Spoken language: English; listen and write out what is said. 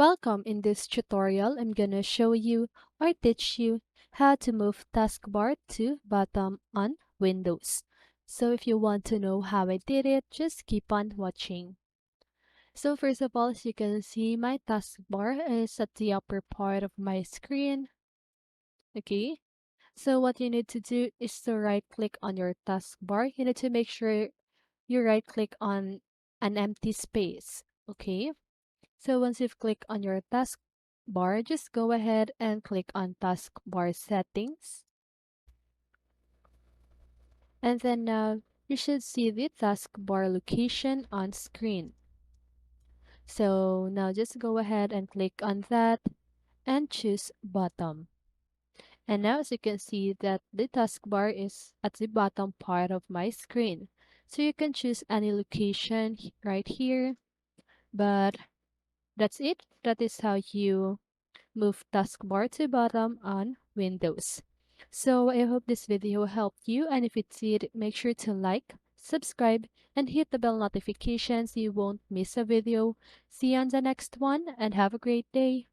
Welcome. In this tutorial, I'm gonna show you or teach you how to move taskbar to bottom on Windows. So if you want to know how I did it, just keep on watching. So first of all, as you can see, my taskbar is at the upper part of my screen. Okay. So what you need to do is to right click on your taskbar. You need to make sure you right click on an empty space. Okay. So once you've clicked on your taskbar, just go ahead and click on taskbar settings. And then now you should see the taskbar location on screen. So now just go ahead and click on that and choose bottom. And now as you can see that the taskbar is at the bottom part of my screen. So you can choose any location right here, but that's it. That is how you move taskbar to bottom on Windows. So I hope this video helped you, and if it did, make sure to like, subscribe, and hit the bell notification so you won't miss a video. See you on the next one and have a great day.